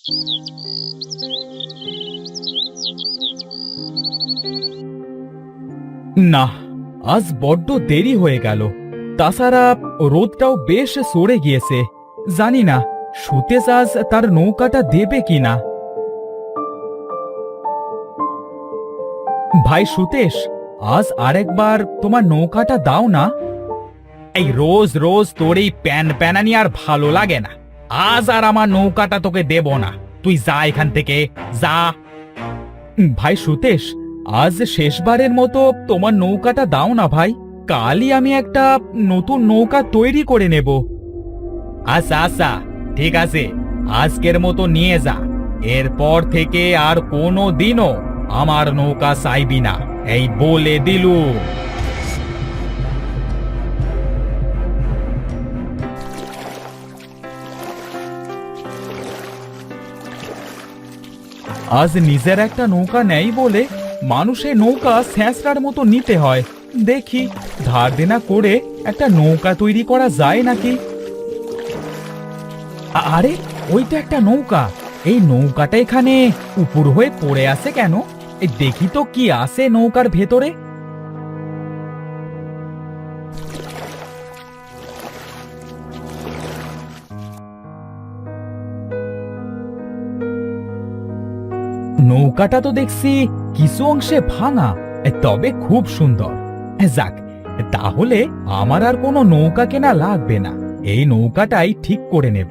না, আজ বড্ড দেরি হয়ে গেল। তাছাড়া রোদটাও বেশ সরে গিয়েছে। জানি না সুতেশ আজ তার নৌকাটা দেবে কিনা। ভাই সুতেশ, আজ আরেকবার তোমার নৌকাটা দাও না। এই রোজ রোজ তোর এই প্যান প্যানানি আর ভালো লাগে না। আজ আর আমার নৌকাটা তোকে দেব না। তুই যা এখান থেকে, যা। ভাই সুতেশ, আজ শেষবারের মতো তোমার নৌকাটা দাও না ভাই। কালই আমি একটা নতুন নৌকা তৈরি করে নেব। আচ্ছা আচ্ছা, ঠিক আছে, আজকের মতো নিয়ে যা। এরপর থেকে আর কোনো দিনও আমার নৌকা চাইবি না, এই বলে দিলু। আজ নিজের একটা নৌকা নেই বলে মানুষের নৌকা স্যাঁচড়ার মতো নিতে হয়। দেখি ধার দেনা করে একটা নৌকা তৈরি করা যায় নাকি। আরে ওই তো একটা নৌকা। এই নৌকাটা এখানে উপর হয়ে পড়ে আছে কেন? দেখি তো কি আছে নৌকার ভেতরে। নৌকাটা তো দেখছি কিছু অংশে ভাঙা, তবে খুব সুন্দর। যাক, তাহলে আমার আর কোনো নৌকা কেনা লাগবে না। এই নৌকাটাই ঠিক করে নেব।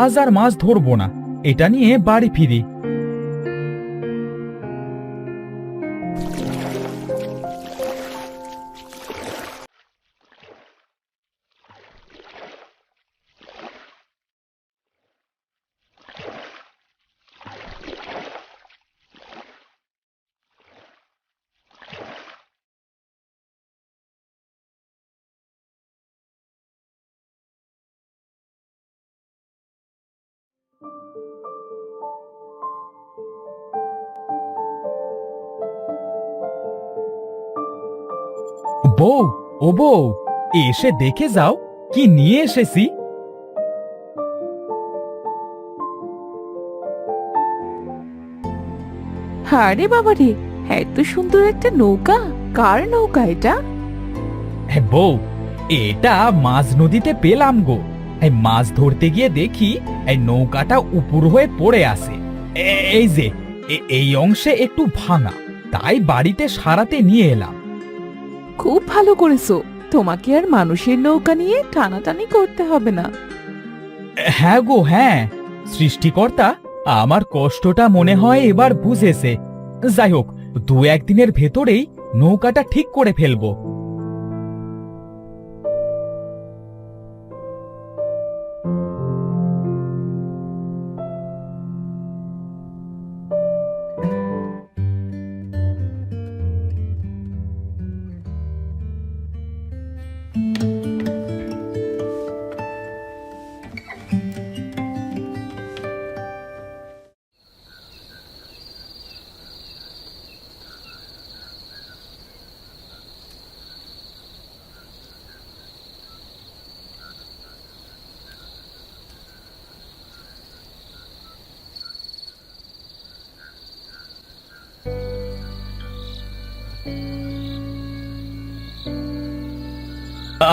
আজ আর মাছ ধরবো না, এটা নিয়ে বাড়ি ফিরি। বউ, ও বউ, এসে দেখে যাও কি নিয়ে এসেছি। আরে বাবা রে, এত সুন্দর একটা নৌকা! কার নৌকা এটা? বউ, এটা মাঝ নদীতে পেলাম গো। মাছ ধরতে গিয়ে দেখি এই নৌকাটা উপর হয়ে পড়ে আছে। এই যে এই অংশে একটু ভাঙা, তাই বাড়িতে সারাতে নিয়ে এলাম। খুব ভালো করেছো। তোমাকে আর মানুষের নৌকা নিয়ে টানাটানি করতে হবে না। হ্যাঁ গো হ্যাঁ, সৃষ্টিকর্তা আমার কষ্টটা মনে হয় এবার বুঝেছে। যাই হোক, দু একদিনের ভেতরেই নৌকাটা ঠিক করে ফেলবো।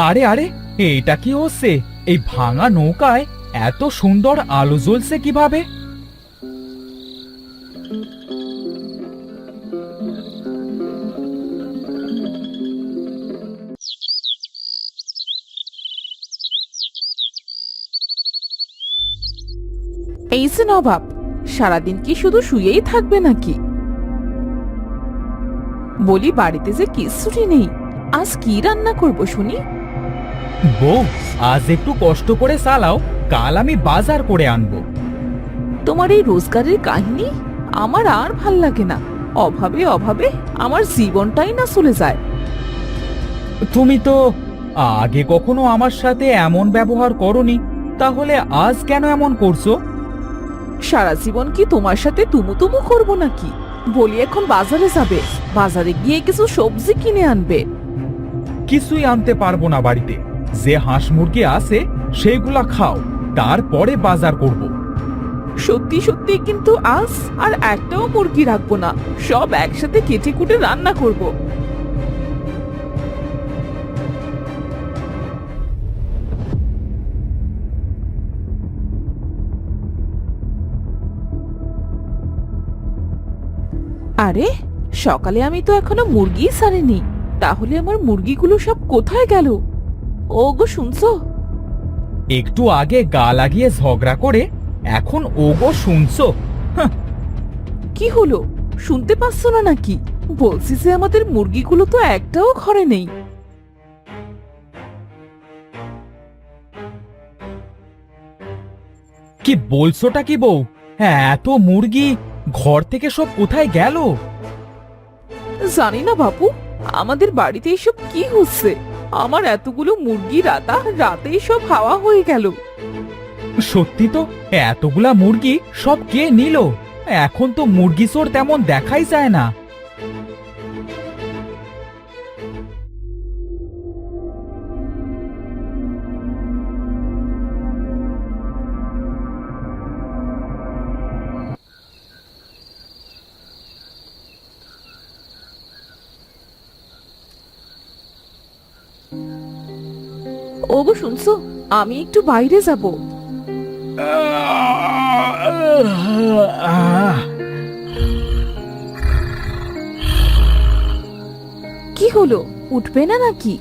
আরে আরে, এটা কি হচ্ছে? এই ভাঙা নৌকায় এত সুন্দর আলো জ্বলছে কিভাবে? এই যে নবাব, সারাদিন কি শুধু শুয়েই থাকবে নাকি? বলি বাড়িতে যে কিচ্ছুটি নেই, আজ কি রান্না করব শুনি? বউ, আজ একটু কষ্ট করে চালাও, কাল আমি বাজার করে আনবো। তোমার এই রোজগারের কাহিনী আমার আর ভাল লাগে না। অভাবে অভাবে আমার জীবনটাই না চলে যায়। তুমি তো আগে কখনো আমার সাথে এমন ব্যবহার করনি, তাহলে আজ কেন এমন করছো? সারা জীবন কি তোমার সাথে তুমু তুমু করবো নাকি? বলি এখন বাজারে যাবে, বাজারে গিয়ে কিছু সবজি কিনে আনবে। কিছুই আনতে পারবো না বাড়িতে। যে হাঁস মুরগি আছে সেগুলা খাও, তারপরে বাজার করব। সত্যি সত্যি কিন্তু আজ আর একটাও মুরগি রাখবো না, সব একসাথে কেটে কুটে রান্না করব। আরে সকালে আমি তো এখনো মুরগি ছাড়িনি, তাহলে আমার মুরগিগুলো সব কোথায় গেল? ও গো শুনছো? একটু আগে গা লাগিয়ে ঝগড়া করে এখন ওগো শুনছো? হাহ, কি হলো, শুনতে পাচ্ছ না নাকি? বলছি যে আমাদের মুরগিগুলো তো একটাও ঘরে নেই। কি বলছোটা কি বউ? হ্যাঁ, এত মুরগি ঘর থেকে সব কোথায় গেল? জানি না বাপু, আমাদের বাড়িতে এসব কি হচ্ছে? আমার এতগুলো মুরগি রাতেই সব হাওয়া হয়ে গেল। সত্যি তো, এতগুলা মুরগি সব কে নিল? এখন তো মুরগি চোর তেমন দেখাই যায় না। ওগো শুনছো, আমি একটু বাইরে যাব। কি হলো, উঠবে না নাকি?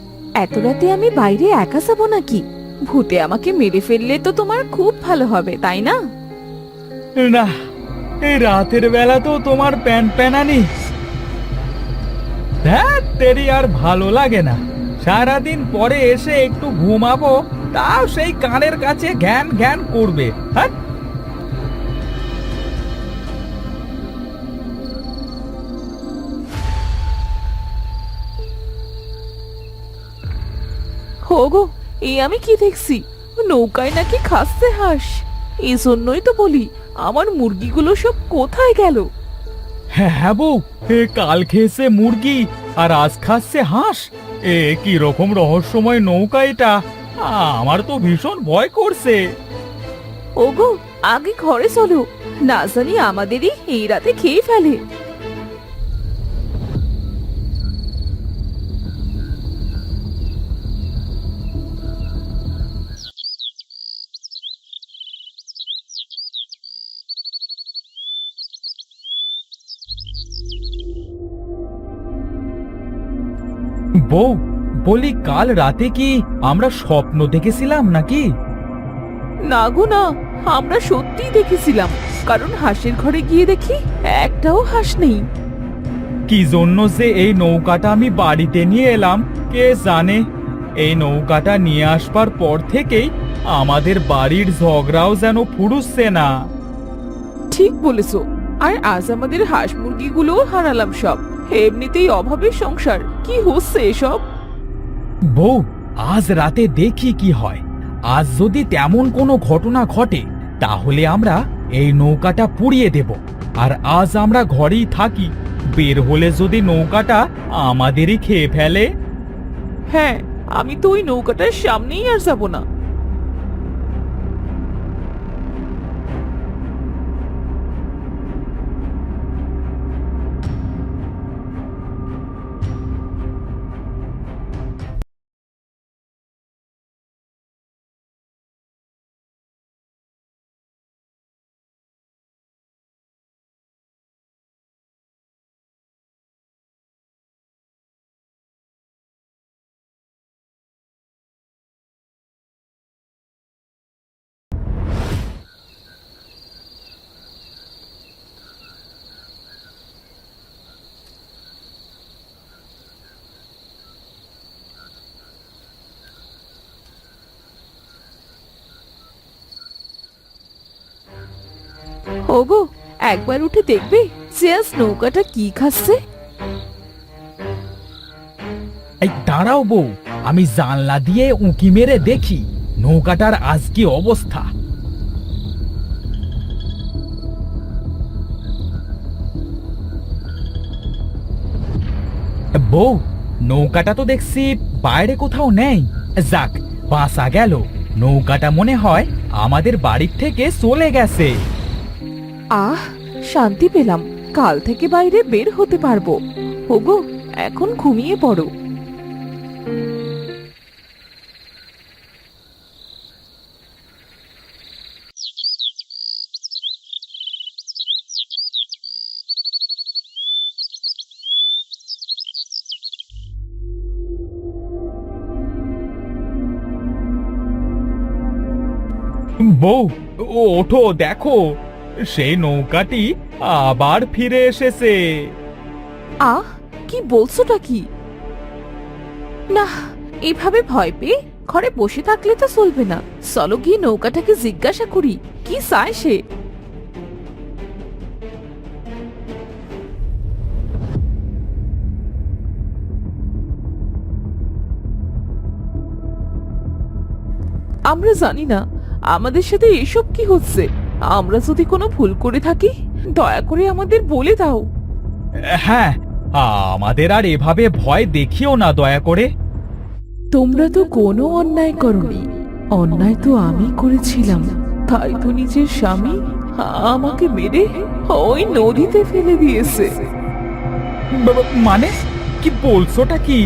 এত রাতে আমি বাইরে একা যাব নাকি? ভূতে আমাকে মেরে ফেললে তো তোমার খুব ভালো হবে, তাই না? না, এই রাতের বেলা তো তোমার প্যান প্যানানি তেরি আর ভালো লাগে না। সারাদিন পরে এসে একটু ঘুমাবো, তাও সেই কানের কাছে ঘ্যান ঘ্যান করবে। হ্যাঁ, হোগো, এই আমি কি দেখছি? নৌকায় নাকি খাচ্ছে হাঁস। এই জন্যই তো বলি, আমার মুরগিগুলো সব কোথায় গেল? হ্যাঁ হ্যাঁ বউ, কাল খেয়েছে মুরগি আর আজ খাচ্ছে হাঁস। কি রকম রহস্যময় নৌকা এটা! আমার তো ভীষণ ভয় করছে। ওগো, আগে ঘরে চলো, না জানি আমাদেরই এই রাতে খেয়ে ফেলে। বউ, বলি কাল রাতে কি আমরা স্বপ্ন দেখেছিলাম নাকি? না গো না, আমরা সত্যিই দেখেছিলাম, কারণ হাঁসের ঘরে গিয়ে দেখি একটাও হাঁস নেই। কি জন্য যে এই নৌকাটা আমি বাড়িতে নিয়ে এলাম কে জানে। এই নৌকাটা নিয়ে আসবার পর থেকেই আমাদের বাড়ির ঝগড়াও যেন ফুরুচ্ছে না। ঠিক বলেছো, আর আজ আমাদের হাঁস মুরগিগুলোও হারালাম সব। এমনিতেই অভাবের সংসার, কি হচ্ছে এসব? বউ, আজ রাতে দেখি কি হয়। আজ যদি তেমন কোনো ঘটনা ঘটে তাহলে আমরা এই নৌকাটা পুড়িয়ে দেব, আর আজ আমরা ঘরেই থাকি। বের হলে যদি নৌকাটা আমাদেরই খেয়ে ফেলে? হ্যাঁ, আমি তো ওই নৌকাটার সামনেই আর যাব না। ওগো, একবার উঠে দেখবে যে আজ নৌকাটা কি খাচ্ছে? এই দাঁড়াও বউ, আমি জানলা দিয়ে উঁকি মেরে দেখি নৌকাটার আজ কি অবস্থা। বউ, নৌকাটা তো দেখছি বাইরে কোথাও নেই। যাক, বাঁচা গেল। নৌকাটা মনে হয় আমাদের বাড়ির থেকে চলে গেছে। আহ, শান্তি পেলাম। কাল থেকে বাইরে বের হতে পারবো। ওগো, এখন ঘুমিয়ে পড়ো। বউ, ওঠো, দেখো সেই নৌকাটি আবার ফিরে এসেছে। আহ, কি বলছোটা কি? না, এভাবে ভয় পেয়ে ঘরে বসে থাকলে তো চলবে না। চলো গিয়ে নৌকাটাকে জিজ্ঞাসা করি কি চায় সে। আমরা জানি না আমাদের সাথে এসব কি হচ্ছে। আমরা যদি কোনো ভুল করে থাকি দয়া করে আমাদের বলে দাও। হ্যাঁ, আমাদের আর এভাবে ভয় দেখিও না দয়া করে। তোমরা তো কোনো অন্যায় করনি। অন্যায় তো আমি করেছিলাম। তাই তো নিজের স্বামী আমাকে মেরে ওই নদীতে ফেলে দিয়েছে। মানে কি বলছোটা কি?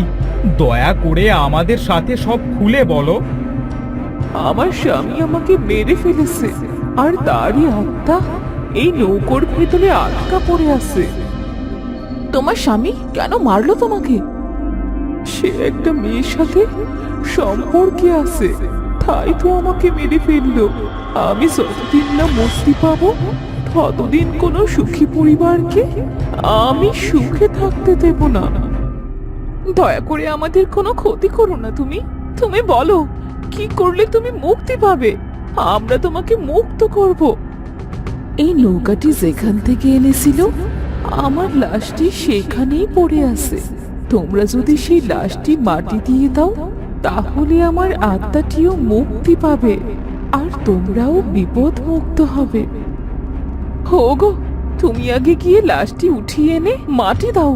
দয়া করে আমাদের সাথে সব খুলে বলো। আমার স্বামী আমাকে মেরে ফেলেছে, আর তারই আত্মা এই নৌকোর ভেতরে আটকা পড়ে আছে। তোমার স্বামী কেন মারলো তোমাকে? সে একটা মেয়ের সাথে সম্পর্কে আছে, তাই তো আমাকে মেরে ফেললো। আমি যতদিন না মুক্তি পাবো ততদিন কোনো সুখী পরিবারকে আমি সুখে থাকতে দেব না। দয়া করে আমাদের কোনো ক্ষতি করো না। তুমি তুমি বলো কি করলে তুমি মুক্তি পাবে? আমরা তোমাকে মুক্ত করব। এই নৌকাটি যেখান থেকে এনেছিল আমার লাশটি সেখানেই পড়ে আছে। তোমরা যদি সেই লাশটি মাটি দিয়ে দাও তাহলে আমার আত্মাটিও মুক্তি পাবে, আর তোমরাও বিপদ মুক্ত হবে। হোগো, তুমি আগে গিয়ে লাশটি উঠিয়ে এনে মাটি দাও,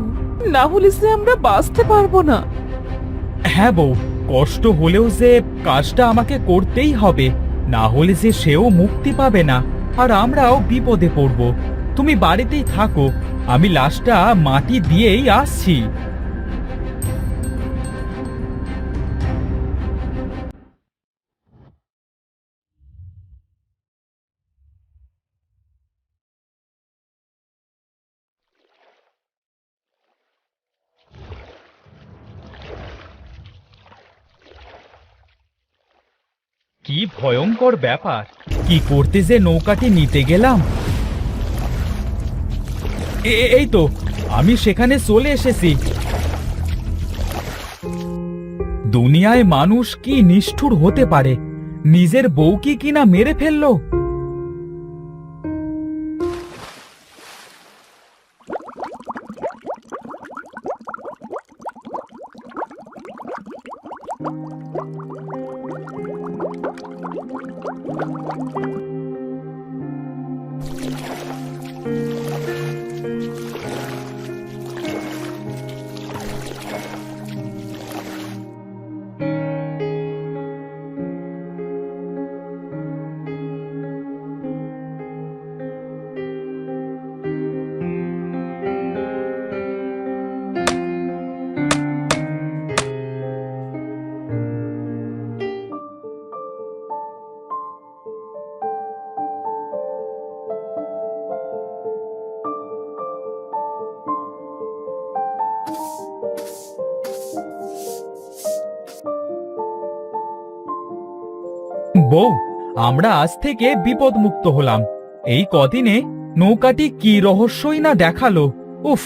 না হলে যে আমরা বাঁচতে পারবো না। হ্যাঁ বউ, কষ্ট হলেও যে কাজটা আমাকে করতেই হবে, না হলে যে সেও মুক্তি পাবে না আর আমরাও বিপদে পড়ব। তুমি বাড়িতেই থাকো, আমি লাশটা মাটি দিয়েই আসছি। কি ভয়ঙ্কর ব্যাপার! কি করতে যে নৌকাটি নিতে গেলাম। এই তো আমি সেখানে চলে এসেছি। দুনিয়ায় মানুষ কি নিষ্ঠুর হতে পারে! নিজের বউকে কিনা মেরে ফেললো। বউ, আমরা আজ থেকে বিপদ মুক্ত হলাম। এই কদিনে নৌকাটি কি রহস্যই না দেখালো। উফ!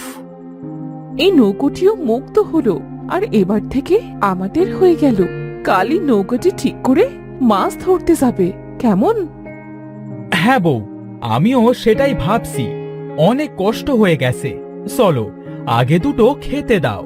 এই নৌকোটিও মুক্ত হলো, আর এবার থেকে আমাদের হয়ে গেল। কালই নৌকাটি ঠিক করে মাছ ধরতে যাবে, কেমন? হ্যাঁ বউ, আমিও সেটাই ভাবছি। অনেক কষ্ট হয়ে গেছে, চলো আগে দুটো খেতে দাও।